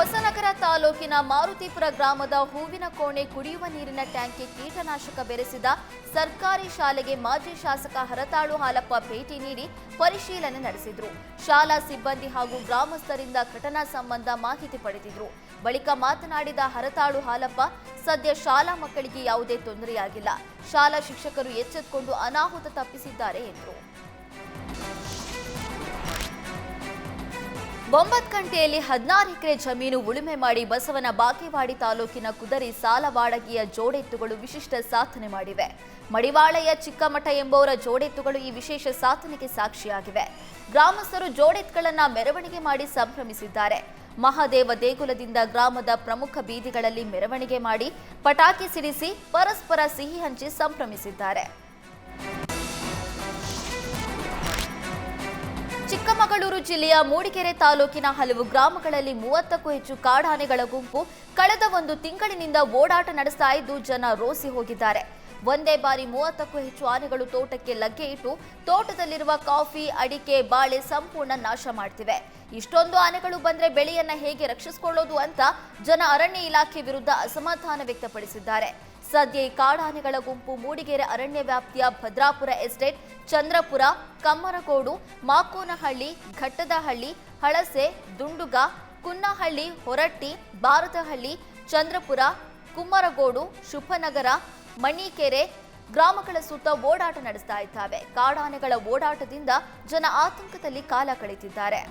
ಹೊಸನಗರ ತಾಲೂಕಿನ ಮಾರುತಿಪುರ ಗ್ರಾಮದ ಹೂವಿನ ಕೋಣೆ ಕುಡಿಯುವ ನೀರಿನ ಟ್ಯಾಂಕ್ಗೆ ಕೀಟನಾಶಕ ಬೆರೆಸಿದ ಸರ್ಕಾರಿ ಶಾಲೆಗೆ ಮಾಜಿ ಶಾಸಕ ಹರತಾಳು ಹಾಲಪ್ಪ ಭೇಟಿ ನೀಡಿ ಪರಿಶೀಲನೆ ನಡೆಸಿದರು. ಶಾಲಾ ಸಿಬ್ಬಂದಿ ಹಾಗೂ ಗ್ರಾಮಸ್ಥರಿಂದ ಘಟನಾ ಸಂಬಂಧ ಮಾಹಿತಿ ಪಡೆದಿದ್ರು. ಬಳಿಕ ಮಾತನಾಡಿದ ಹರತಾಳು ಹಾಲಪ್ಪ, ಸದ್ಯ ಶಾಲಾ ಮಕ್ಕಳಿಗೆ ಯಾವುದೇ ತೊಂದರೆಯಾಗಿಲ್ಲ. ಶಾಲಾ ಶಿಕ್ಷಕರು ಎಚ್ಚೆತ್ತುಕೊಂಡು ಅನಾಹುತ ತಪ್ಪಿಸಿದ್ದಾರೆ ಎಂದರು. ಬೊಂಬತ್ಕಂಟೆಯಲ್ಲಿ 16 ಎಕರೆ ಜಮೀನು ಉಳುಮೆ ಮಾಡಿ ಬಸವನ ಬಾಗೇವಾಡಿ ತಾಲೂಕಿನ ಕುದರಿ ಸಾಲವಾಡಗಿಯ ಜೋಡೆತ್ತುಗಳು ವಿಶಿಷ್ಟ ಸಾಧನೆ ಮಾಡಿವೆ. ಮಡಿವಾಳೆಯ ಚಿಕ್ಕಮಠ ಎಂಬುವರ ಜೋಡೆತ್ತುಗಳು ಈ ವಿಶೇಷ ಸಾಧನೆಗೆ ಸಾಕ್ಷಿಯಾಗಿವೆ. ಗ್ರಾಮಸ್ಥರು ಜೋಡೆತ್ತುಗಳನ್ನು ಮೆರವಣಿಗೆ ಮಾಡಿ ಸಂಭ್ರಮಿಸಿದ್ದಾರೆ. ಮಹಾದೇವ ದೇಗುಲದಿಂದ ಗ್ರಾಮದ ಪ್ರಮುಖ ಬೀದಿಗಳಲ್ಲಿ ಮೆರವಣಿಗೆ ಮಾಡಿ ಪಟಾಕಿ ಸಿಡಿಸಿ ಪರಸ್ಪರ ಸಿಹಿ ಹಂಚಿ ಸಂಭ್ರಮಿಸಿದ್ದಾರೆ. ಚಿಕ್ಕಮಗಳೂರು ಜಿಲ್ಲೆಯ ಮೂಡಿಗೆರೆ ತಾಲೂಕಿನ ಹಲವು ಗ್ರಾಮಗಳಲ್ಲಿ 30ಕ್ಕೂ ಹೆಚ್ಚು ಕಾಡಾನೆಗಳ ಗುಂಪು ಕಳೆದ ಒಂದು ತಿಂಗಳಿನಿಂದ ಓಡಾಟ ನಡೆಸ್ತಾ ಇದ್ದು ಜನ ರೋಸಿ ಹೋಗಿದ್ದಾರೆ. ಒಂದೇ ಬಾರಿ 30ಕ್ಕೂ ಹೆಚ್ಚು ಆನೆಗಳು ತೋಟಕ್ಕೆ ಲಗ್ಗೆ ಇಟ್ಟು ತೋಟದಲ್ಲಿರುವ ಕಾಫಿ, ಅಡಿಕೆ, ಬಾಳೆ ಸಂಪೂರ್ಣ ನಾಶ ಮಾಡ್ತಿವೆ. ಇಷ್ಟೊಂದು ಆನೆಗಳು ಬಂದ್ರೆ ಬೆಳೆಯನ್ನ ಹೇಗೆ ರಕ್ಷಿಸಿಕೊಳ್ಳೋದು ಅಂತ ಜನ ಅರಣ್ಯ ಇಲಾಖೆ ವಿರುದ್ಧ ಅಸಮಾಧಾನ ವ್ಯಕ್ತಪಡಿಸಿದ್ದಾರೆ. ಸದ್ಯ ಈ ಕಾಡಾನೆಗಳ ಗುಂಪು ಮೂಡಿಗೆರೆ ಅರಣ್ಯ ವ್ಯಾಪ್ತಿಯ ಭದ್ರಾಪುರ ಎಸ್ಟೇಟ್, ಚಂದ್ರಪುರ, ಕಮ್ಮರಗೋಡು, ಮಾಕೋನಹಳ್ಳಿ, ಘಟ್ಟದಹಳ್ಳಿ, ಹಳಸೆ, ದುಂಡುಗ, ಕುನ್ನಹಳ್ಳಿ, ಹೊರಟ್ಟಿ, ಬಾರದಹಳ್ಳಿ, ಚಂದ್ರಪುರ, ಕುಮ್ಮರಗೋಡು, ಶುಭನಗರ, ಮಣಿಕೆರೆ ಗ್ರಾಮಗಳ ಸುತ್ತ ಓಡಾಟ ನಡೆಸ್ತಾ ಇದ್ದಾವೆ. ಕಾಡಾನೆಗಳ ಓಡಾಟದಿಂದ ಜನ ಆತಂಕದಲ್ಲಿ ಕಾಲ ಕಳೆದಿದ್ದಾರೆ.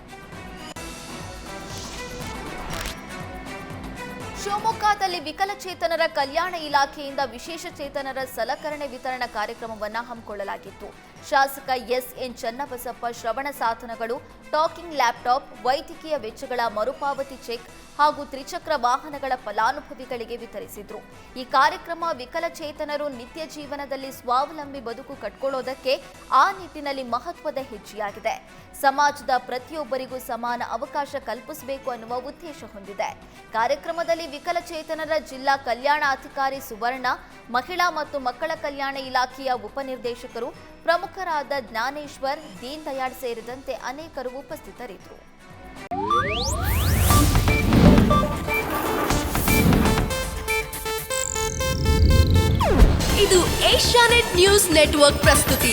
ಶಿವಮೊಗ್ಗದಲ್ಲಿ ವಿಕಲಚೇತನರ ಕಲ್ಯಾಣ ಇಲಾಖೆಯಿಂದ ವಿಶೇಷ ಚೇತನರ ಸಲಕರಣೆ ವಿತರಣಾ ಕಾರ್ಯಕ್ರಮವನ್ನು ಹಮ್ಮಿಕೊಳ್ಳಲಾಗಿತ್ತು. ಶಾಸಕ ಎಸ್ಎನ್ ಚನ್ನಬಸಪ್ಪ ಶ್ರವಣ ಸಾಧನಗಳು, ಟಾಕಿಂಗ್ ಲ್ಯಾಪ್ಟಾಪ್, ವೈದ್ಯಕೀಯ ವೆಚ್ಚಗಳ ಮರುಪಾವತಿ ಚೆಕ್ ಹಾಗೂ ತ್ರಿಚಕ್ರ ವಾಹನಗಳ ಫಲಾನುಭವಿಗಳಿಗೆ ವಿತರಿಸಿದ್ರು. ಈ ಕಾರ್ಯಕ್ರಮ ವಿಕಲಚೇತನರು ನಿತ್ಯ ಜೀವನದಲ್ಲಿ ಸ್ವಾವಲಂಬಿ ಬದುಕು ಕಟ್ಕೊಳ್ಳೋದಕ್ಕೆ ಆ ನಿಟ್ಟಿನಲ್ಲಿ ಮಹತ್ವದ ಹೆಜ್ಜೆಯಾಗಿದೆ. ಸಮಾಜದ ಪ್ರತಿಯೊಬ್ಬರಿಗೂ ಸಮಾನ ಅವಕಾಶ ಕಲ್ಪಿಸಬೇಕು ಅನ್ನುವ ಉದ್ದೇಶ ಹೊಂದಿದೆ. ಕಾರ್ಯಕ್ರಮದಲ್ಲಿ ವಿಕಲಚೇತನರ ಜಿಲ್ಲಾ ಕಲ್ಯಾಣಾಧಿಕಾರಿ ಸುವರ್ಣ, ಮಹಿಳಾ ಮತ್ತು ಮಕ್ಕಳ ಕಲ್ಯಾಣ ಇಲಾಖೆಯ ಉಪನಿರ್ದೇಶಕರು, ಪ್ರಮುಖರಾದ ಜ್ಞಾನೇಶ್ವರ್, ದೀನ್ ದಯಾಳ್ ಸೇರಿದಂತೆ ಅನೇಕರು ಉಪಸ್ಥಿತರಿದ್ದರು. ಇದು ಏಷ್ಯಾನೆಟ್ ನ್ಯೂಸ್ ನೆಟ್ವರ್ಕ್ ಪ್ರಸ್ತುತಿ.